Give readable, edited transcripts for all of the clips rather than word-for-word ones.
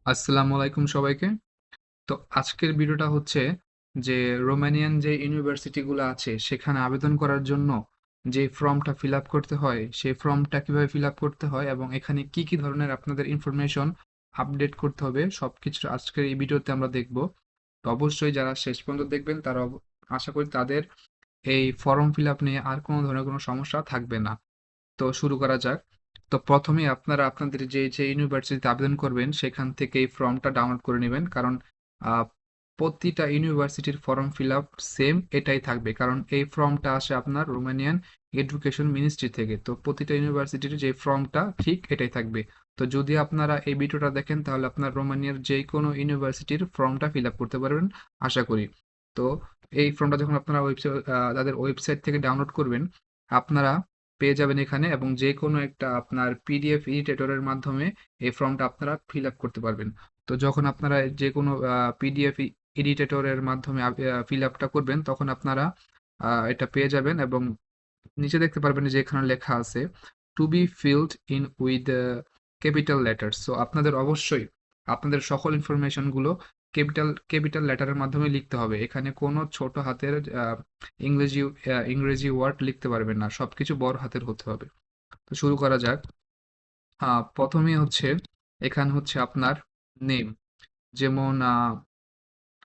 আসসালামু আলাইকুম সবাইকে। তো আজকের ভিডিওটা হচ্ছে যে রোমানিয়ান যে ইউনিভার্সিটিগুলো আছে সেখানে আবেদন করার জন্য যে ফর্মটা ফিল আপ করতে হয় সেই ফর্মটা কিভাবে ফিল আপ করতে হয় এবং এখানে কি কি ধরনের আপনাদের ইনফরমেশন আপডেট করতে হবে সবকিছু আজকের এই ভিডিওতে আমরা দেখব। তো অবশ্যই যারা শেষ পর্যন্ত দেখবেন তারা আশা করি তাদের এই ফর্ম ফিল আপ নিয়ে আর কোনো ধরনের কোনো সমস্যা থাকবে না। তো শুরু করা যাক। তো প্রথমেই আপনারা আপনাদের যে ইউনিভার্সিটিতে আবেদন করবেন সেখান থেকে এই ফর্মটা ডাউনলোড করে নেবেন, কারণ আহ, প্রতিটা ইউনিভার্সিটির ফর্ম ফিল আপ সেম এটাই থাকবে, কারণ এই ফর্মটা আসে আপনার রোমানিয়ান এডুকেশন মিনিস্ট্রি থেকে। তো প্রতিটা ইউনিভার্সিটির যে ফর্মটা ঠিক এটাই থাকবে। তো যদি আপনারা এই ভিডিওটা দেখেন তাহলে আপনার রোমানিয়ার যে কোনো ইউনিভার্সিটির ফর্মটা ফিল আপ করতে পারবেন আশা করি। তো এই ফর্মটা যখন আপনারা ওয়েবসাইট তাদের ওয়েবসাইট থেকে ডাউনলোড করবেন আপনারা পেয়ে যাবেন এখানে, এবং যে কোনো একটা আপনার পিডিএফ এডিটরের মাধ্যমে এই ফর্মটা আপনারা ফিল আপ করতে পারবেন। তো যখন আপনারা যে কোনো পিডিএফ এডিটরের মাধ্যমে ফিল আপটা করবেন তখন আপনারা এটা পেয়ে যাবেন, এবং নিচে দেখতে পারবেন যে এখানে লেখা আছে to be filled in with capital letter. So আপনাদের অবশ্যই আপনাদের সকল ইনফরমেশন গুলো ক্যাপিটাল ক্যাপিটাল লেটারের মাধ্যমে লিখতে হবে। এখানে কোনো ছোট হাতের ইংরেজি ইংরেজি ওয়ার্ড লিখতে পারবেন না, সবকিছু বড় হাতের হতে হবে। তো শুরু করা যাক। প্রথমে হচ্ছে এখানে হচ্ছে আপনার নেম, যেমন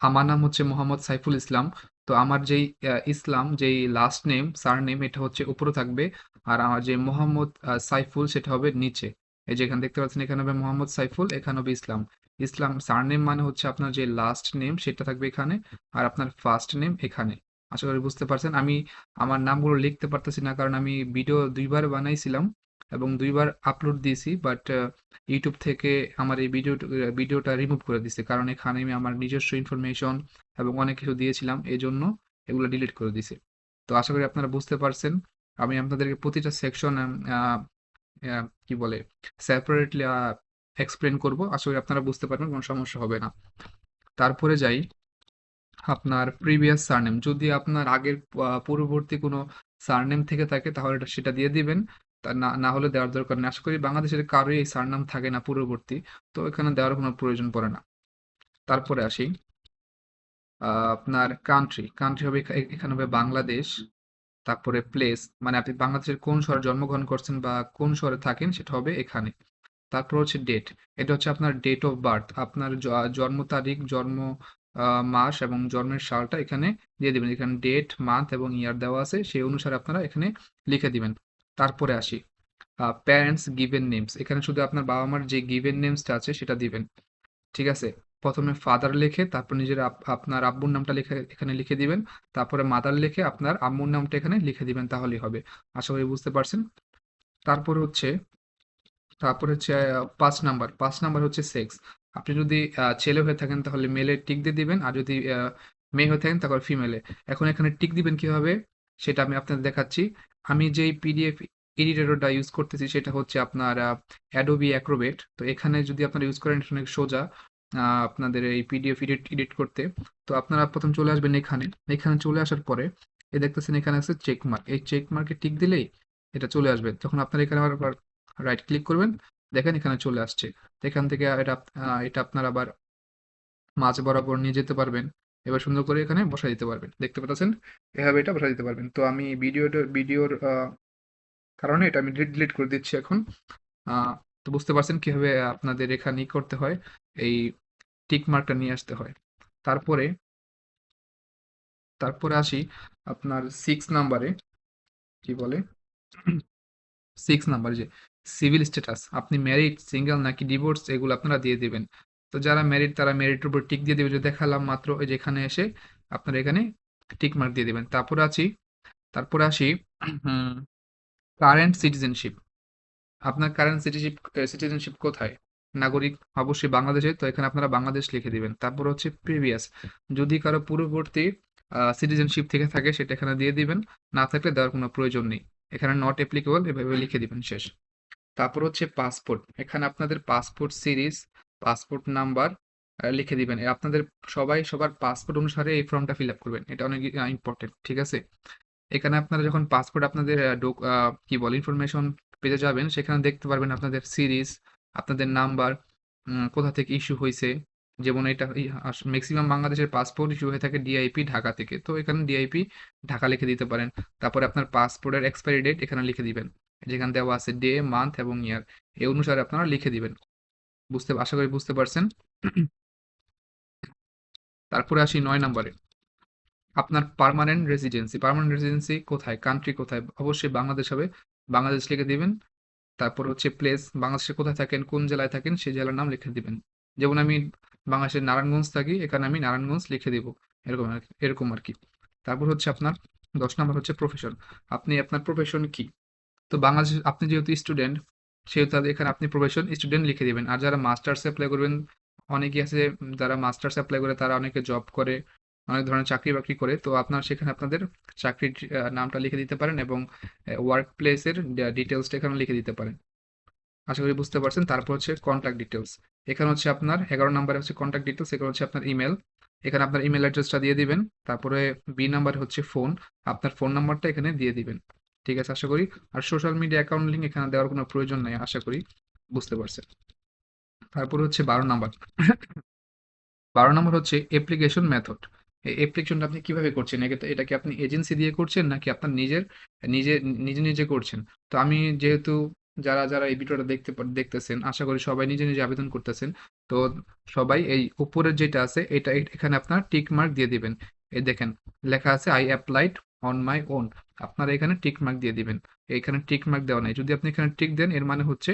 আমার নাম হচ্ছে মোহাম্মদ সাইফুল ইসলাম। তো আমার যেই ইসলাম যেই লাস্ট নেম সার নেম এটা হচ্ছে উপরে থাকবে, আর আমার যে মোহাম্মদ সাইফুল সেটা হবে নিচে। এই যে এখানে দেখতে পাচ্ছেন এখানে হবে মোহাম্মদ সাইফুল, এখানে হবে ইসলাম। ইসলাম সার নেম মানে হচ্ছে আপনার যে লাস্ট নেম সেটা থাকবে এখানে, আর আপনার ফার্স্ট নেম এখানে। আশা করি বুঝতে পারছেন। আমি আমার নামগুলো লিখতে পারতেছি না কারণ আমি ভিডিও দুইবার বানাইছিলাম এবং দুইবার আপলোড দিয়েছি, বাট ইউটিউব থেকে আমার এই ভিডিওটা রিমুভ করে দিছে, কারণ এখানে আমি আমার নিজস্ব ইনফরমেশন এবং অনেক কিছু দিয়েছিলাম এই জন্য এগুলো ডিলিট করে দিছে। তো আশা করি আপনারা বুঝতে পারছেন। আমি আপনাদেরকে প্রতিটা সেকশন কি বলে সেপারেটলি এক্সপ্লেন করব, আশা করি আপনারা বুঝতে পারবেন, কোনো সমস্যা হবে না। তারপরে যাই আপনার প্রিভিয়াস সারনেম, যদি আপনার আগের পূর্ববর্তী কোনো সারনেম থেকে থাকে তাহলে সেটা দিয়ে দিবেন। তা না না হলে দেওয়ার দরকার নেই। আশা করি বাংলাদেশের কারোই এই সারনাম থাকে না পূর্ববর্তী, তো এখানে দেওয়ার কোনো প্রয়োজন পড়ে না। তারপরে আসি আপনার কান্ট্রি, কান্ট্রি হবে এখানে হবে বাংলাদেশ। তারপরে প্লেস মানে আপনি বাংলাদেশের কোন শহরে জন্মগ্রহণ করছেন বা কোন শহরে থাকেন সেটা হবে এখানে। তারপর হচ্ছে ডেট, এটা হচ্ছে আপনার ডেট অফ বার্থ, আপনার জন্ম তারিখ, জন্ম মাস এবং জন্মের সালটা এখানে দিয়ে দিবেন। এখানে ডেট মান্থ এবং ইয়ার দেওয়া আছে, সেই অনুসারে আপনারা এখানে লিখে দিবেন। তারপরে আসি প্যারেন্টস গিভেন নেমস, এখানে শুধু আপনার বাবা মার যে গিভেন নেমসটা আছে সেটা দিবেন। ঠিক আছে? প্রথমে ফাদার লিখে তারপর নিজের আপনার আব্বুর নামটা লিখে এখানে লিখে দিবেন। তারপরে মাদার লিখে আপনার আম্মুর নামটা এখানে লিখে দিবেন, তাহলেই হবে। আশা করি বুঝতে পারছেন। তারপরে হচ্ছে তারপর হচ্ছে ৫ নাম্বার। ৫ নাম্বার হচ্ছে সেক্স। আপনি যদি ছেলে হয়ে থাকেন তাহলে মেলে টিক দিয়ে দিবেন। আর যদি মেয়ে হয়ে থাকেন তাহলে ফিমেলে। এখন এখানে টিক দিবেন কিভাবে সেটা আমি আপনাদের দেখাচ্ছি। আমি যেই পিডিএফ এডিটরটা ইউজ করতেছি সেটা হচ্ছে আপনার Adobe Acrobat। তো এখানে যদি আপনারা ইউজ করেন এটা অনেক সোজা আপনাদের এই পিডিএফ এডিট করতে। তো আপনারা প্রথম চলে আসবেন এখানে। এখানে চলে আসার পরে এই দেখতেছেন এখানে আছে চেক মার্ক। এই চেক মার্কে টিক দিলেই এটা চলে আসবে। তখন আপনারা এখানে আবার রাইট ক্লিক করবেন, দেখেন এখানে চলে আসছে। তো এখান থেকে এটা আপনার আবার মাঝ বরাবর নিয়ে যেতে পারবেন। এবার সুন্দর করে এখানে বসাই দিতে পারবেন, দেখতে পাচ্ছেন এভাবে এটা বসাই দিতে পারবেন। তো আমি ভিডিওর কারণে এটা আমি ডিলিট করে দিচ্ছি এখন। তো বুঝতে পারছেন কিভাবে আপনাদের এখানে করতে হয়, এই টিক মার্কটা নিয়ে আসতে হয়। তারপরে তারপরে আসি আপনার 6 নাম্বারে, কি বলে 6 নাম্বার যে সিভিল স্ট্যাটাস, আপনি ম্যারিড, সিঙ্গেল নাকি ডিভোর্স এগুলো আপনারা দিয়ে দিবেন। তো যারা ম্যারিড তারা ম্যারিডের উপর টিক দিয়ে দিবে, যে দেখালাম মাত্র ওই যে এখানে এসে আপনারা এখানে টিক মার্ক দিয়ে দিবেন। তারপরে আসি কারেন্ট সিটিজেনশিপ। আপনার কারেন্ট সিটিজেনশিপ কোথায়? নাগরিক অবশ্যই বাংলাদেশে, তো এখানে আপনারা বাংলাদেশ লিখে দিবেন। তারপর হচ্ছে প্রিভিয়াস, যদি কারো পূর্ববর্তী সিটিজেনশিপ থেকে থাকে সেটা এখানে দিয়ে দিবেন, না থাকলে দেওয়ার কোনো প্রয়োজন নেই। এখানে নট অ্যাপ্লিকেবল এভাবে লিখে দিবেন, শেষ। তারপর হচ্ছে পাসপোর্ট, এখানে আপনাদের পাসপোর্ট সিরিজ, পাসপোর্ট নাম্বার লিখে দিবেন। আপনাদের সবার পাসপোর্ট অনুসারে এই ফর্মটা ফিল আপ করবেন, এটা অনেক ইম্পর্টেন্ট। ঠিক আছে? এখানে আপনারা যখন পাসপোর্ট আপনাদের কি বলে ইনফরমেশন পেজে যাবেন সেখানে দেখতে পারবেন আপনাদের সিরিজ, আপনাদের নাম্বার, কোথা থেকে ইস্যু হয়েছে। যেমন এটা ম্যাক্সিমাম বাংলাদেশের পাসপোর্ট ইস্যু হয়ে থাকে ডিআইপি ঢাকা থেকে, তো এখানে ডিআইপি ঢাকা লিখে দিতে পারেন। তারপরে আপনার পাসপোর্টের এক্সপায়ারি ডেট এখানে লিখে দিবেন, যেখানে দেওয়া আছে ডে, মান্থ এবং ইয়ার, এই অনুসারে আপনারা লিখে দিবেন। আশা করি বুঝতে পারছেন। তারপরে আসি 9 নম্বরে, আপনার পার্মানেন্ট রেসিডেন্সি কোথায়, কান্ট্রি কোথায়, অবশ্যই বাংলাদেশ হবে, বাংলাদেশ লিখে দিবেন। তারপর হচ্ছে প্লেস, বাংলাদেশে কোথায় থাকেন, কোন জেলায় থাকেন সেই জেলার নাম লিখে দিবেন। যেমন আমি বাংলাদেশের নারায়ণগঞ্জ থাকি, এখানে আমি নারায়ণগঞ্জ লিখে দিব, এরকম আর কি। তারপর হচ্ছে আপনার 10 নম্বর হচ্ছে প্রফেশন, আপনি আপনার প্রফেশন কি। তো বাংলাদেশে আপনি যেহেতু স্টুডেন্ট, সেহেতু এখানে আপনি প্রফেশন স্টুডেন্ট লিখে দিবেন। আর যারা মাস্টার্স অ্যাপ্লাই করবেন, অনেকেই আছে যারা মাস্টার্স অ্যাপ্লাই করে, তারা অনেকে জব করে, অনেক ধরনের চাকরি বাকরি করে, তো আপনার সেখানে আপনাদের চাকরির নামটা লিখে দিতে পারেন এবং ওয়ার্ক প্লেসের ডিটেলসটা এখানে লিখে দিতে পারেন। আশা করি বুঝতে পারছেন। তারপর হচ্ছে কন্ট্যাক্ট ডিটেলস, এখানে হচ্ছে আপনার 11 নম্বরে হচ্ছে কন্ট্যাক্ট ডিটেলস, এখানে হচ্ছে আপনার ইমেল, এখানে আপনার ইমেল অ্যাড্রেসটা দিয়ে দিবেন। তারপরে বি নাম্বার হচ্ছে ফোন, আপনার ফোন নাম্বারটা এখানে দিয়ে দিবেন। ঠিক আছে, আশা করি। আর সোশ্যাল মিডিয়া অ্যাকাউন্ট লিঙ্ক এখানে দেওয়ার কোনো প্রয়োজন নেই, আশা করি বুঝতে পারছেন। তারপর হচ্ছে 12 নম্বর, 12 নম্বর হচ্ছে অ্যাপ্লিকেশন মেথড। এই অ্যাপ্লিকেশনটা আপনি কিভাবে করছেন, এটা কি আপনি এজেন্সি দিয়ে করছেন নাকি আপনার নিজে নিজে নিজে করছেন। তো আমি যেহেতু, যারা যারা এই ভিডিওটা দেখতেছেন, আশা করি সবাই নিজে নিজে আবেদন করতেছেন। তো সবাই এই উপরের যেটা আছে এটা এখানে আপনার টিক মার্ক দিয়ে দিবেন। এই দেখেন লেখা আছে I applied on my own, আপনারা এখানে টিক মার্ক দিয়ে দিবেন। এখানে টিক মার্ক দেওয়া নাই, যদি আপনি এখানে টিক দেন এর মানে হচ্ছে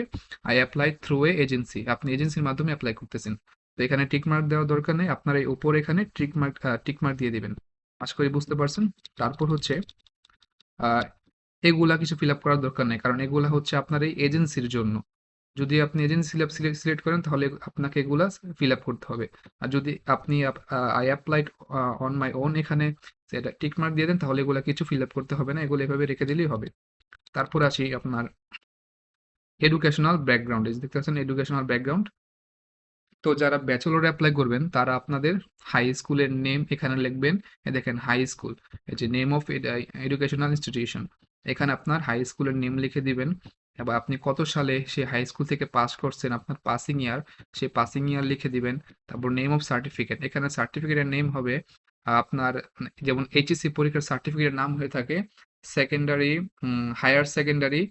I apply through a agency, আপনি এজেন্সির মাধ্যমে অ্যাপ্লাই করতেছেন। তো এখানে টিক মার্ক দেওয়ার দরকার নেই, আপনার এই উপরে এখানে টিক মার্ক দিয়ে দিবেন। আশা করি বুঝতে পারছেন। তারপর হচ্ছে আহ, এগুলা কিছু ফিল আপ করার দরকার নেই, কারণ এগুলা হচ্ছে আপনার এই এজেন্সির জন্য। যদি আপনি এজেন্সি সিলেক্ট করেন তাহলে আপনাকে এগুলা ফিল আপ করতে হবে। আর যদি আপনি I applied on my own এখানে সেটা টিক মার্ক দিয়ে দেন, তাহলে এগুলা কিছু ফিল আপ করতে হবে না, এগুলো এভাবে রেখে দিলেই হবে। তারপর আসি আপনার এডুকেশনাল ব্যাকগ্রাউন্ড, দেখতে পাচ্ছেন এডুকেশনাল ব্যাকগ্রাউন্ড। তো যারা ব্যাচেলর অ্যাপ্লাই করবেন তারা আপনাদের হাই স্কুলের নেম এখানে লিখবেন। দেখেন হাই স্কুল, এই যে নেম অফ এডুকেশনাল ইনস্টিটিউশন, এখানে আপনার হাই স্কুলের নেম লিখে দিবেন। এবার আপনি কত সালে সেই হাই স্কুল থেকে পাস করছেন, আপনার পাসিং ইয়ার, সেই পাসিং ইয়ার লিখে দিবেন। তারপর নেম অফ সার্টিফিকেট, এখানে সার্টিফিকেটের নেম হবে আপনার, যেমন এইচএসসি পরীক্ষার সার্টিফিকেটের নাম হয়ে থাকে secondary, higher secondary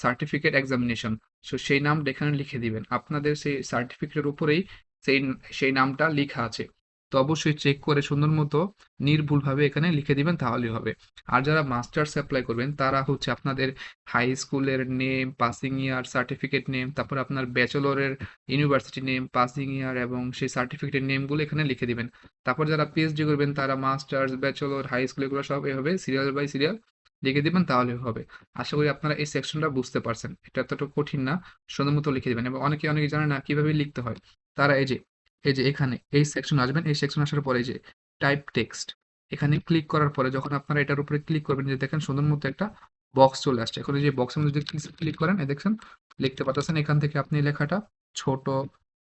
certificate examination. So সেই নামটা এখানে লিখে দিবেন, আপনাদের সেই সার্টিফিকেটের উপরেই সেই সেই নামটা লেখা আছে। তো অবশ্যই চেক করে সুন্দর মতো নির্ভুলভাবে এখানে লিখে দিবেন, তাহলেই হবে। আর যারা মাস্টার্স অ্যাপ্লাই করবেন তারা হচ্ছে আপনাদের হাই স্কুলের নেম, পাসিং ইয়ার, সার্টিফিকেট নেম, তারপর আপনার ব্যাচেলরের ইউনিভার্সিটি নেম, পাসিং ইয়ার এবং সেই সার্টিফিকেটের নেমগুলো এখানে লিখে দিবেন। তারপর যারা পিএইচডি করবেন তারা মাস্টার্স, ব্যাচেলর, হাই স্কুল এগুলো সব এভাবে সিরিয়াল বাই সিরিয়াল লিখে দিবেন, তাহলে হবে। আশা করি আপনারা এই সেকশনটা বুঝতে পারছেন, এটা এতটা কঠিন না, সুন্দর মতো লিখে দিবেন। এবং অনেকে অনেকে জানে না কিভাবে লিখতে হয়, তারা এই যে এখানে এই সেকশন আসবেন, এই সেকশন আসার পরে এই যে টাইপ টেক্সট, এখানে ক্লিক করার পরে যখন আপনারা এটার উপরে ক্লিক করবেন, যে দেখেন সুন্দর মতো একটা বক্স চলে আসছে। এখন এই যে বক্সের মধ্যে যদি ক্লিক করেন, এই দেখছেন লিখতে পারতেছেন, এখান থেকে আপনি লেখাটা ছোট,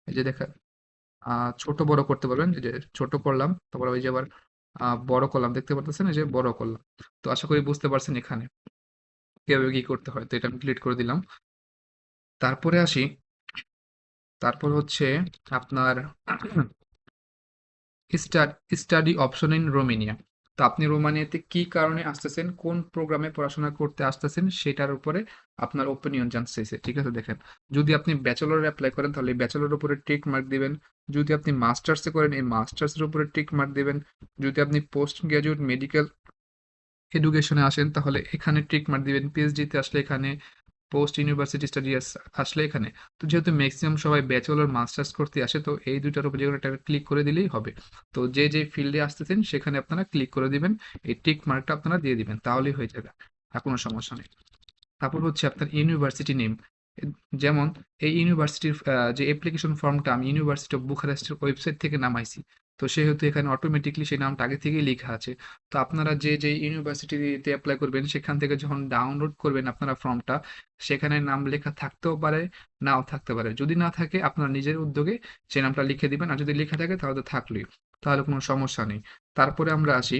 এই যে দেখেন ছোট বড় করতে পারবেন। এই যে ছোট করলাম, তারপর ওই যে আবার বড় করলাম, দেখতে পারতেছেন এই যে বড় করলাম। তো আশা করি বুঝতে পারছেন এখানে কিভাবে কি করতে হয়। তো এটা আমি ডিলিট করে দিলাম। তারপরে আসি, তারপর হচ্ছে আপনার স্টাডি অপশন ইন রোমানিয়া। তো আপনি রোমানিয়াতে কি কারণে আসতেছেন, কোন প্রোগ্রামে পড়াশোনা করতে আসতেছেন, সেটার উপরে আপনার ওপিনিয়ন জানতে চাইছে। ঠিক আছে, দেখেন যদি আপনি ব্যাচেলর অ্যাপ্লাই করেন তাহলে ব্যাচেলর উপরে টিক মার্ক দিবেন, যদি আপনি মাস্টার্সে করেন এই মাস্টার্সের উপরে টিক মার্ক দিবেন, যদি আপনি পোস্ট গ্রাজুয়েট মেডিকেল এডুকেশনে আসেন তাহলে এখানে টিক মার্ক দিবেন, পিএইচডিতে আসলে এখানে, পোস্ট ইউনিভার্সিটি স্টাডি আসলে এখানে। তো যেহেতু ম্যাক্সিমাম সবাই ব্যাচেলর মাস্টার্স করতে আসে, তো এই দুইটার উপর যে কোনো একটা ক্লিক করে দিলেই হবে। তো যে যে ফিল্ডে আসতেছেন সেখানে আপনারা ক্লিক করে দিবেন, এই টিক মার্কটা আপনারা দিয়ে দিবেন, তাহলেই হয়ে যাবে, আর কোনো সমস্যা নেই। তারপর হচ্ছে আপনার ইউনিভার্সিটি নেম, যেমন এই ইউনিভার্সিটির যে অ্যাপ্লিকেশন ফর্মটা আমি ইউনিভার্সিটি অফ বুখারেস্টের ওয়েবসাইট থেকে নামাইছি, তো সেহেতু এখানে অটোমেটিকলি সেই নামটা আগে থেকেই লেখা আছে। তো আপনারা যে যে ইউনিভার্সিটিতে অ্যাপ্লাই করবেন সেখান থেকে যখন ডাউনলোড করবেন আপনারা ফর্মটা, সেখানে নাম লেখা থাকতেও পারে, নাও থাকতে পারে। যদি না থাকে আপনার নিজের উদ্যোগে সেই নামটা লিখে দিবেন, আর যদি লেখা থাকে তাহলে তো থাকলোই, তাহলে কোনো সমস্যা নেই। তারপরে আমরা আসি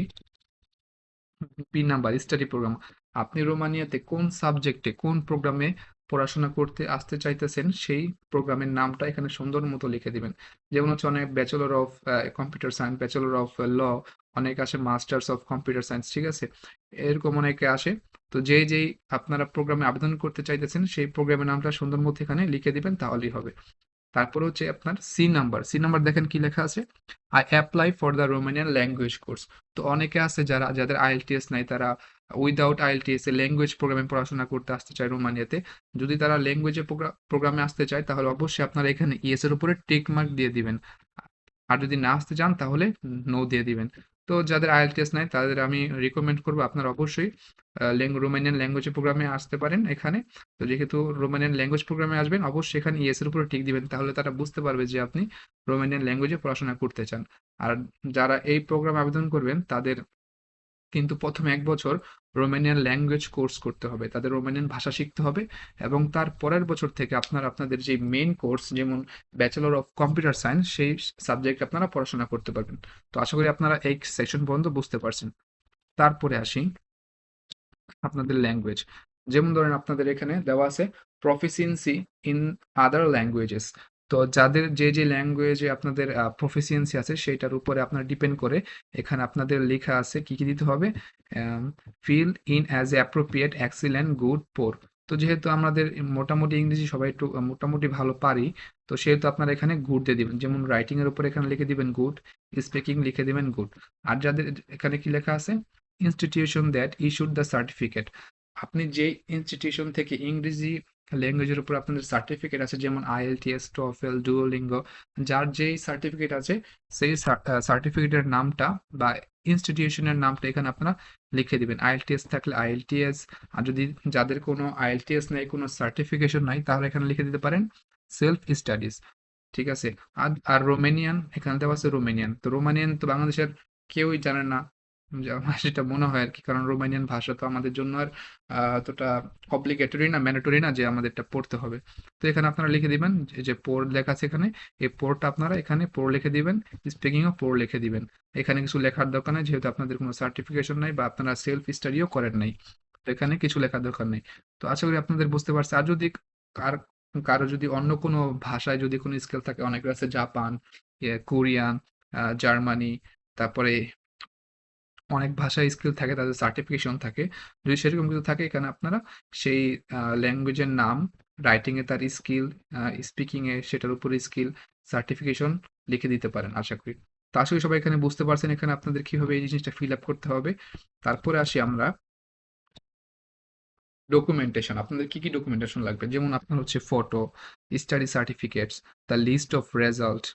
বি নাম্বার, স্টাডি প্রোগ্রাম। আপনি রোমানিয়াতে কোন সাবজেক্টে কোন প্রোগ্রামে পড়াশোনা করতে আসতে চাইতেছেন সেই প্রোগ্রামের নামটা এখানে সুন্দর মতো লিখে দিবেন। যেমন হচ্ছে অনেক bachelor of computer science, bachelor of law, অনেক আসে মাস্টার্স অফ কম্পিউটার সায়েন্স, ঠিক আছে? এরকম অনেকে আসে। তো যেই আপনারা প্রোগ্রামে আবেদন করতে চাইতেছেন সেই প্রোগ্রামের নামটা সুন্দর মতো এখানে লিখে দিবেন, তাহলেই হবে। তারপরে হচ্ছে আপনার সি নাম্বার দেখেন কি লেখা আছে, I apply for the Romanian language course. তো অনেকে আছে যাদের আইএলটিএস নাই, তারা উইদাউট আইএলটিএস এ ল্যাঙ্গুয়েজ প্রোগ্রামে পড়াশোনা করতে আসতে চায় রোমানিয়াতে। যদি তারা ল্যাঙ্গুয়েজে প্রোগ্রামে আসতে চায় তাহলে অবশ্যই আপনারা এখানে ইয়েস এর উপরে টিক মার্ক দিয়ে দিবেন। আর যদি না আসতে চান তাহলে নো দিয়ে দিবেন। তো যাদের আইএলটিএস নাই তাদের আমি রিকমেন্ড করবো আপনারা অবশ্যই রোমানিয়ান ল্যাঙ্গুয়েজ প্রোগ্রামে আসতে পারেন এখানে। তো যেহেতু রোমানিয়ান ল্যাঙ্গুয়েজ প্রোগ্রামে আসবেন অবশ্যই এখানে ইয়েস এর উপরে টিক দিবেন, তাহলে তারা বুঝতে পারবে যে আপনি রোমানিয়ান ল্যাঙ্গুয়েজে পড়াশোনা করতে চান। আর যারা এই প্রোগ্রামে আবেদন করবেন তাদের কিন্তু প্রথম ১ বছর রোমানিয়ান ল্যাঙ্গুয়েজ কোর্স করতে হবে। তাদের রোমানিয়ান ভাষা শিখতে হবে এবং তার পরের বছর থেকে আপনারা আপনাদের যে মেইন কোর্স, যেমন ব্যাচেলর অফ কম্পিউটার সায়েন্স, সেই সাবজেক্ট আপনারা পড়াশোনা করতে পারবেন। তো আশা করি আপনারা এই সেকশন পর্যন্ত বুঝতে পারছেন। তারপরে আসি আপনাদের ল্যাঙ্গুয়েজ। যেমন ধরেন আপনাদের এখানে দেওয়া আছে প্রফিসিয়েন্সি ইন আদার ল্যাঙ্গুয়েজেস। তো যাদের যে ল্যাঙ্গুয়েজে আপনাদের প্রফিসিয়েন্সি আছে সেটার উপরে আপনার ডিপেন্ড করে এখানে আপনাদের লেখা আছে কি দিতে হবে। Fill in as appropriate, excellent, good, poor. তো যেহেতু আমাদের মোটামুটি ইংরেজি সবাই একটু মোটামুটি ভালো পারি, তো সেহেতু আপনারা এখানে গুড দিয়ে দিবেন। যেমন রাইটিং এর উপর এখানে লিখে দিবেন গুড, স্পিকিং লিখে দিবেন গুড। আর যাদের এখানে কি লেখা আছে, institution that issued the certificate. আপনি যে ইনস্টিটিউশন থেকে ইংরেজি ল্যাঙ্গুয়েজের উপর আপনাদের সার্টিফিকেট আছে, যেমন আইএলটিএস, টফেল, ডুওলিঙ্গো, যার যেই সার্টিফিকেট আছে সেই সার্টিফিকেটের নামটা বা ইনস্টিটিউশনের নামটা এখানে আপনারা লিখে দিবেন। আইএলটিএস থাকলে আইএলটিএস, আর যদি যাদের কোনো আইএলটিএস নেই, কোনো সার্টিফিকেশন নাই, তাহলে এখানে লিখে দিতে পারেন সেলফ স্টাডিজ, ঠিক আছে? আর রোমেনিয়ান এখানে দেওয়া আছে রোমেনিয়ান। তো রোমানিয়ান তো বাংলাদেশের কেউই জানে না, যে আমার যেটা মনে হয় আর কি, কারণ রোমানিয়ান ভাষা তো আমাদের জন্য আর অতটা অব্লিগেটরি না, ম্যান্ডেটরি না যে আমাদের এটা পড়তে হবে। তো এখানে আপনারা লিখে দিবেন যে পোর লেখা আছে এখানে, এই পোরটা আপনারা এখানে পোর লিখে দিবেন, স্পিকিংও পোর লিখে দিবেন। এখানে কিছু লেখার দরকার নেই যেহেতু আপনাদের কোনো সার্টিফিকেশন নাই বা আপনারা সেলফ স্টাডিও করেন নাই। তো এখানে কিছু লেখার দরকার নেই। তো আশা করি আপনাদের বুঝতে পারছে। আর যদি কার কারো যদি অন্য কোনো ভাষায় যদি কোনো স্কিল থাকে, অনেকের আছে জাপান, কোরিয়ান, জার্মানি, তারপরে অনেক ভাষায় স্কিল থাকে, তাদের সার্টিফিকেশন থাকে। যদি সেরকম কিছু থাকে এখানে আপনারা সেই ল্যাঙ্গুয়েজের নাম, রাইটিং এ তার স্কিল, স্পিকিং এ সেটার উপরে স্কিল, সার্টিফিকেশন লিখে দিতে পারেন আশা করি। তো আশা করি সবাই এখানে বুঝতে পারছেন এখানে আপনাদের কিভাবে এই জিনিসটা ফিল আপ করতে হবে। তারপরে আসি আমরা ডকুমেন্টেশন। আপনাদের কি ডকুমেন্টেশন লাগবে, যেমন আপনার হচ্ছে photo, study certificates, the list of result,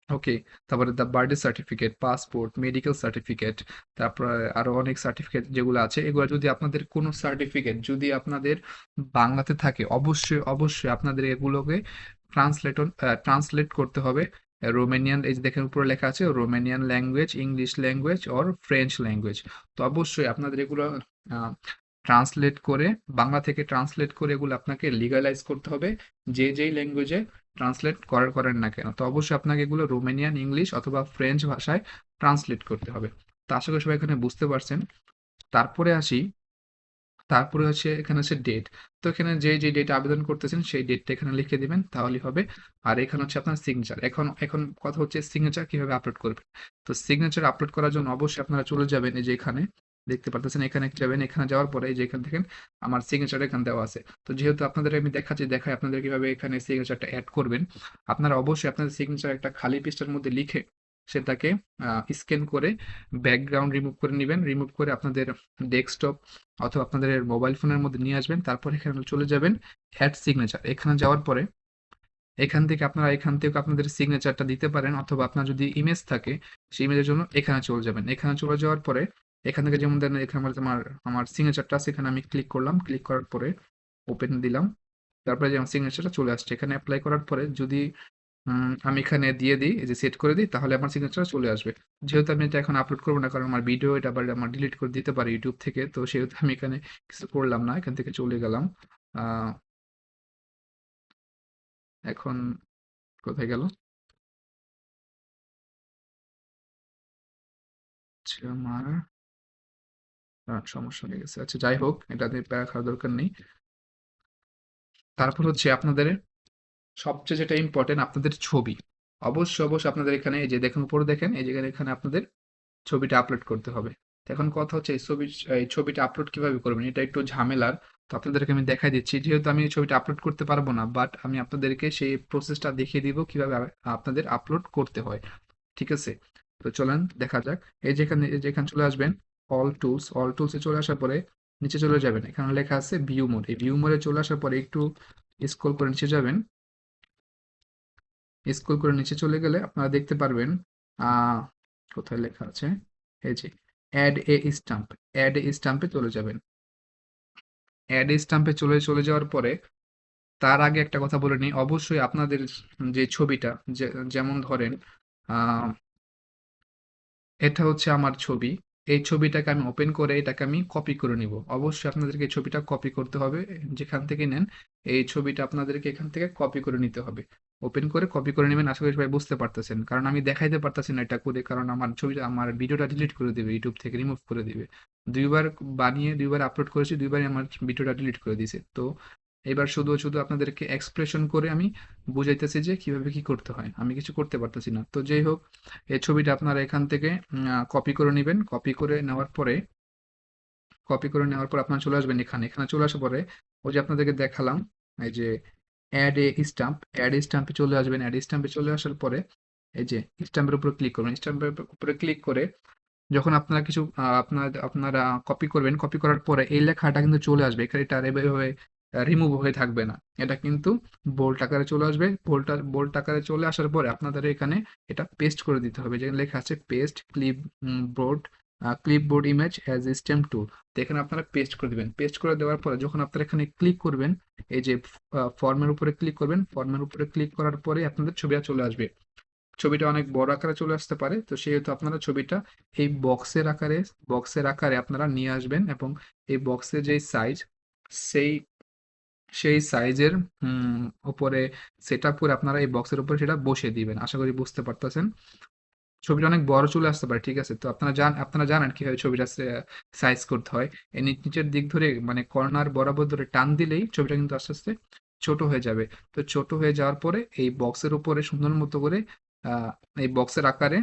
okay, তারপরে the birthday certificate, passport, medical certificate, তারপরে আরো অনেক সার্টিফিকেট যেগুলো আছে, এগুলো যদি আপনাদের কোনো সার্টিফিকেট যদি আপনাদের বাংলাতে থাকে অবশ্যই অবশ্যই আপনাদের এগুলোকে ট্রান্সলেট করতে হবে রোমানিয়ান। এই যে দেখেন উপরে লেখা আছে Romanian language, English language or French language. তো অবশ্যই আপনাদের এগুলো ট্রান্সলেট করে, বাংলা থেকে ট্রান্সলেট করে এগুলো আপনাকে লিগালাইজ করতে হবে, যেই ল্যাঙ্গুয়েজে ট্রান্সলেট করেন না কেন। তো অবশ্যই আপনাকে এগুলো রোমানিয়ান, ইংলিশ অথবা ফ্রেঞ্চ ভাষায় ট্রান্সলেট করতে হবে। তো আশা করি সবাই এখানে বুঝতে পারছেন। তারপরে আসি, তারপরে হচ্ছে এখানে হচ্ছে ডেট। তো এখানে যে ডেট আবেদন করতেছেন সেই ডেটটা এখানে লিখে দিবেন, তাহলেই হবে। আর এখানে হচ্ছে আপনার সিগনেচার। এখন কথা হচ্ছে সিগনেচার কিভাবে আপলোড করবেন। তো সিগনেচার আপলোড করার জন্য অবশ্যই আপনারা চলে যাবেন এই যে এখানে দেখতে পারতেছেন, এখানে যাবেন। এখানে যাওয়ার পরে এই যে এখান থেকে আমার সিগনেচার এখানে দেওয়া আছে। তো যেহেতু আপনাদের আমি দেখাই আপনাদের কিভাবে এখানে সিগনেচারটা অ্যাড করবেন। আপনারা অবশ্যই আপনাদের সিগনেচার একটা খালি পৃষ্ঠার মধ্যে লিখে সেটাকে স্ক্যান করে ব্যাকগ্রাউন্ড রিমুভ করে নেবেন। রিমুভ করে আপনাদের ডেস্কটপ অথবা আপনাদের মোবাইল ফোনের মধ্যে নিয়ে আসবেন। তারপর এখানে চলে যাবেন অ্যাড সিগনেচার। এখানে যাওয়ার পরে এখান থেকে আপনাদের সিগনেচারটা দিতে পারেন, অথবা আপনার যদি ইমেজ থাকে সেই ইমেজের জন্য এখানে চলে যাবেন। এখানে চলে যাওয়ার পরে এখান থেকে যেমন দেন এখানে আমার আমার সিগনেচারটা আছে, এখানে আমি ক্লিক করলাম। ক্লিক করার পরে ওপেন দিলাম। তারপরে যে আমার সিগনেচারটা চলে আসছে। এখানে অ্যাপ্লাই করার পরে যদি আমি এখানে দিয়ে দিই, এই যে সেট করে দিই, তাহলে আমার সিগনেচার চলে আসবে। যেহেতু আমি এটা এখন আপলোড করবো না, কারণ আমার ভিডিও এটা আবার আমার ডিলিট করে দিতে পারে ইউটিউব থেকে, তো সেহেতু আমি এখানে কিছু করলাম না, এখান থেকে চলে গেলাম। আহ, এখন কোথায় গেল, আচ্ছা, আমার সমস্যা হয়ে গেছে। আচ্ছা যাই হোক, এটা নিয়ে প্যারা খাওয়ার দরকার নেই। তারপর হচ্ছে আপনাদের সবচেয়ে যেটা ইম্পর্টেন্ট, আপনাদের ছবি। অবশ্যই অবশ্যই আপনাদের এখানে এই যে দেখুন, উপরে দেখেন এই জায়গায়, এখানে আপনাদের ছবিটা আপলোড করতে হবে। তো এখন কথা হচ্ছে এই ছবিটা আপলোড কিভাবে করবেন, এটা একটু ঝামেলার। তো আপনাদেরকে আমি দেখাই দিচ্ছি, যেহেতু আমি এই ছবিটা আপলোড করতে পারবো না, বাট আমি আপনাদেরকে সেই প্রসেসটা দেখিয়ে দিব কিভাবে আপনাদের আপলোড করতে হয়। ঠিক আছে, তো চলেন দেখা যাক। এই যেখানে চলে আসবেন, অল টুলসে চলে আসার পরে নিচে চলে যাবেন, এখানে লেখা আছে ভিউ মোড। এই ভিউ মোডে চলে আসার পরে একটু স্ক্রল করে নিচে যাবেন। স্ক্রল করে নিচে চলে গেলে আপনারা দেখতে পারবেন, আহ কোথায় লেখা আছে, এই যে add a stamp. Add a স্টাম্পে চলে যাবেন। অ্যাড এ স্টাম্পে চলে চলে যাওয়ার পরে তার আগে একটা কথা বলে নিই, অবশ্যই আপনাদের যে ছবিটা, যেমন ধরেন আহ এটা হচ্ছে আমার ছবি। এই ছবিটাকে আমি ওপেন করে এটাকে আমি কপি করে নিব। অবশ্যই আপনাদেরকে এই ছবিটা কপি করতে হবে। যেখান থেকে নেন এই ছবিটা আপনাদেরকে এখান থেকে কপি করে নিতে হবে। ওপেন করে কপি করে নেবেন। আশা করি সবাই বুঝতে পারতেছেন, কারণ আমি দেখাইতে পারতেছি না এটা করে, কারণ আমার ছবিটা, আমার ভিডিওটা ডিলিট করে দিবে, ইউটিউব থেকে রিমুভ করে দিবে। দুইবার বানিয়ে দুইবার আপলোড করেছি, দুইবারই আমার ভিডিওটা ডিলিট করে দিয়েছে। তো এবার শুধু শুধু আপনাদেরকে এক্সপ্রেশন করে আমি বুঝাইতেছি যে কিভাবে কি করতে হয়, আমি কিছু করতে পারতেছি না। তো যাই হোক, এই ছবিটা আপনারা এখান থেকে কপি করে নেবেন। কপি করে নেওয়ার পর আপনারা চলে আসবেন এখানে। এখানে চলে আসার পরে ওই যে আপনাদেরকে দেখালাম, এই যে অ্যাড এ স্টাম্পে চলে আসবেন। অ্যাড স্টাম্পে চলে আসার পরে এই যে স্টাম্পের উপরে ক্লিক করবেন। স্টাম্পের উপরে ক্লিক করে যখন আপনারা কিছু আপনারা কপি করবেন, কপি করার পরে এই লেখাটা কিন্তু চলে আসবে এখানে, এটা আর এভাবে রিমুভ হয়ে থাকবে না। এটা কিন্তু বোল্ড আকারে চলে আসবে। বোল্ড আকারে চলে আসার পরে আপনাদের এখানে এটা পেস্ট করে দিতে হবে, যেখানে লেখা আছে paste board clipboard image as stamp tool. তো এখানে আপনারা পেস্ট করে দিবেন। পেস্ট করে দেওয়ার পরে যখন আপনারা এখানে ক্লিক করবেন, এই যে ফর্মের উপরে ক্লিক করবেন, ফর্মের উপরে ক্লিক করার পরে আপনাদের ছবিটা চলে আসবে। ছবিটা অনেক বড় আকারে চলে আসতে পারে, তো সেহেতু আপনারা ছবিটা এই বক্সের আকারে আপনারা নিয়ে আসবেন, এবং এই বক্সের যে সাইজ, সেই সেই সাইজের উপরে সেট আপ করে আপনারা এই বক্সের উপরে সেটা বসিয়ে দিবেন। আশা করি বুঝতে পারতেছেন। ছবিটা অনেক বড় চলে আসতে পারে, ঠিক আছে? তো আপনারা জানেন কিভাবে ছবিটা সাইজ করতে হয়। এই নিচের দিক ধরে, মানে কর্নার বরাবর ধরে টান দিলেই ছবিটা কিন্তু আস্তে আস্তে ছোট হয়ে যাবে। তো ছোট হয়ে যাওয়ার পরে এই বক্সের উপরে সুন্দর মতো করে আহ এই বক্সের আকারে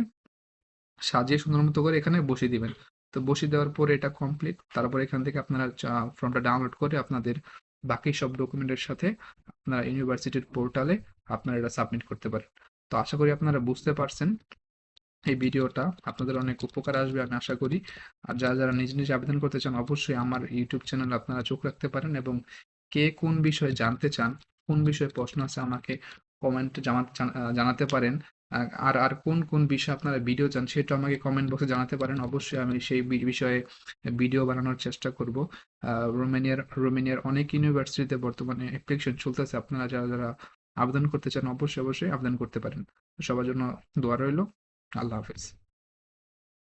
সাজিয়ে সুন্দর মতো করে এখানে বসিয়ে দিবেন। তো বসিয়ে দেওয়ার পরে এটা কমপ্লিট। তারপর এখান থেকে আপনারা ফর্মটা ডাউনলোড করে আপনাদের বাকি সব ডকুমেন্টের সাথে আপনারা ইউনিভার্সিটির পোর্টালে আপনারা এটা সাবমিট করতে পারেন। তো আশা করি আপনারা বুঝতে পারছেন। এই ভিডিওটা আপনাদের অনেক উপকার আসবে আমি আশা করি। আর যারা যারা নিজে নিজে আবেদন করতে চান, অবশ্যই আমার ইউটিউব চ্যানেলে আপনারা চোখ রাখতে পারেন, এবং কে কোন বিষয়ে জানতে চান, কোন বিষয়ে প্রশ্ন আছে, আমাকে কমেন্টে জানাতে পারেন। আর আর কোন কোন বিষয়ে আপনারা ভিডিও চান সেটা আমাকে কমেন্ট বক্সে জানাতে পারেন। অবশ্যই আমি সেই বিষয়ে ভিডিও বানানোর চেষ্টা করব। রোমেনিয়ার অনেক ইউনিভার্সিটিতে বর্তমানে অ্যাপ্লিকেশন চলতেছে। আপনারা যারা যারা আবেদন করতে চান, অবশ্যই অবশ্যই আবেদন করতে পারেন। সবার জন্য দোয়া রইল। আল্লাহ হাফেজ।